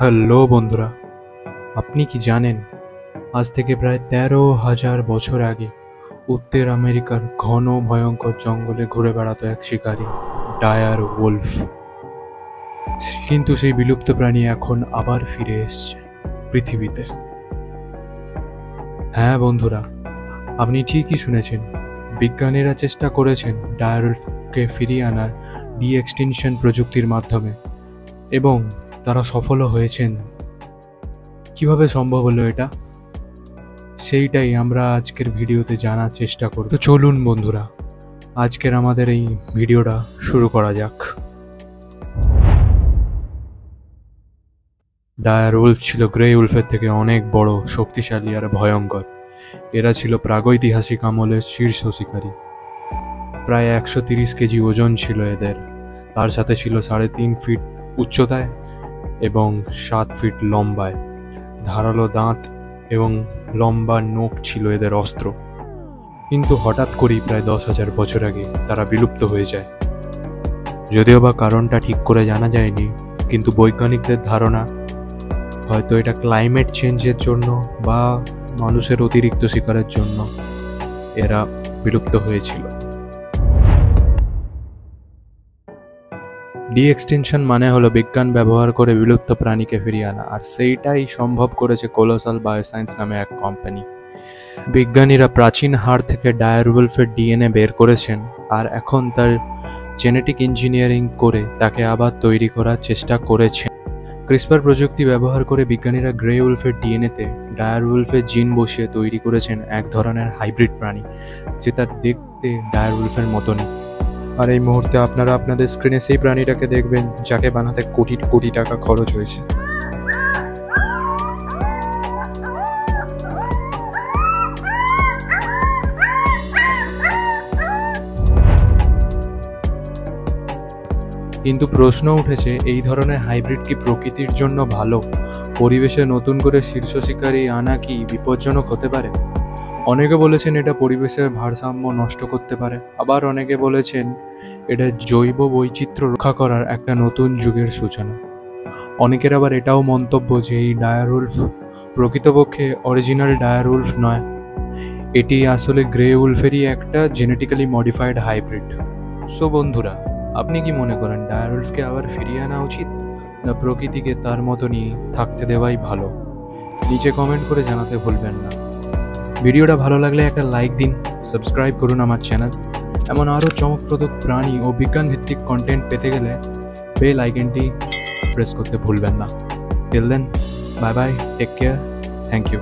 Hello বন্ধুরা, আপনি কি জানেন আজ থেকে প্রায় 13,000 বছর আগে উত্তর আমেরিকার ঘন ভয়ঙ্কর জঙ্গলে ঘুরে বেড়াতো এক শিকারী ডায়ার ওলফ। কিন্তু সেই বিলুপ্ত প্রাণী এখন আবার ফিরে এসছে পৃথিবীতে। হ্যাঁ বন্ধুরা, আপনি ঠিকই শুনেছেন। বিজ্ঞানীরা চেষ্টা করেছেন ডায়ার ওলফকে ফিরিয়ে আনার ডি এক্সটিনশন প্রযুক্তির মাধ্যমে, এবং তারা সফলও হয়েছেন। কিভাবে সম্ভব হলো এটা, সেইটাই আমরা আজকের ভিডিওতে জানার চেষ্টা করব। তো চলুন বন্ধুরা, আজকের আমাদের এই ভিডিওটা শুরু করা যাক। ডায়ার উলফ ছিল গ্রে উলফের থেকে অনেক বড়, শক্তিশালী আর ভয়ঙ্কর। এরা ছিল প্রাগৈতিহাসিক আমলের শীর্ষ শিকারী। প্রায় 130 কেজি ওজন ছিল এদের। তার সাথে ছিল 3.5 ফিট উচ্চতায় এবং 7 ফিট লম্বায়। ধারালো দাঁত এবং লম্বা নোক ছিল এদের অস্ত্র। কিন্তু হঠাৎ করেই প্রায় 10,000 বছর আগে তারা বিলুপ্ত হয়ে যায়। যদিও বা কারণটা ঠিক করে জানা যায়নি, কিন্তু বৈজ্ঞানিকদের ধারণা হয়তো এটা ক্লাইমেট চেঞ্জের জন্য বা মানুষের অতিরিক্ত শিকারের জন্য এরা বিলুপ্ত হয়েছিল। ডি এক্সটেনশন মানে হলো বিজ্ঞান ব্যবহার করে বিলুপ্ত প্রাণীকে ফিরিয়ে আনা, আর সেইটাই সম্ভব করেছে কোলোসাল বায়োসায়েন্স নামে এক কোম্পানি। বিজ্ঞানীরা প্রাচীন হাড় থেকে ডায়ার উলফের ডিএনএ বের করেছেন, আর এখন তার জেনেটিক ইঞ্জিনিয়ারিং করে তাকে আবার তৈরি করার চেষ্টা করেছেন। ক্রিসপার প্রযুক্তি ব্যবহার করে বিজ্ঞানীরা গ্রে উলফের ডিএনএতে ডায়ার উলফের জিন বসিয়ে তৈরি করেছেন এক ধরনের হাইব্রিড প্রাণী, যেটা দেখতে ডায়ার উলফের মতনই। আর এই মুহূর্তে আপনারা আপনাদের স্ক্রিনে সেই প্রাণীটাকে দেখবেন যাকে বানাতে কোটি কোটি টাকা খরচ হয়েছে। কিন্তু প্রশ্ন উঠেছে, এই ধরনের হাইব্রিড কি প্রকৃতির জন্য ভালো? পরিবেশে নতুন করে শীর্ষ শিকারী আনা কি বিপজ্জনক হতে পারে? অনেকে বলেছেন এটা পরিবেশের ভারসাম্য নষ্ট করতে পারে, আবার অনেকে বলেছেন এটা জৈব বৈচিত্র্য রক্ষা করার একটা নতুন যুগের সূচনা। অনেকের আবার এটাও মন্তব্য যে এই ডায়ার উলফ প্রকৃতপক্ষে অরিজিনাল ডায়ার উলফ নয়, এটি আসলে গ্রে উলফেরই একটা জেনেটিক্যালি মডিফাইড হাইব্রিড। সো বন্ধুরা, আপনি কি মনে করেন ডায়ার উলফকে আবার ফিরিয়ে আনা উচিত, না প্রকৃতিকে তার মতনই থাকতে দেওয়াই ভালো? নিচে কমেন্ট করে জানাতে ভুলবেন না। ভিডিওটা ভালো লাগলে একটা লাইক দিন, সাবস্ক্রাইব করুন আমার চ্যানেল। এমন আরও চমকপ্রদ প্রাণী ও বিজ্ঞান ভিত্তিক কন্টেন্ট পেতে গেলে বেল আইকনটি প্রেস করতে ভুলবেন না। Till then, bye bye, take care, thank you.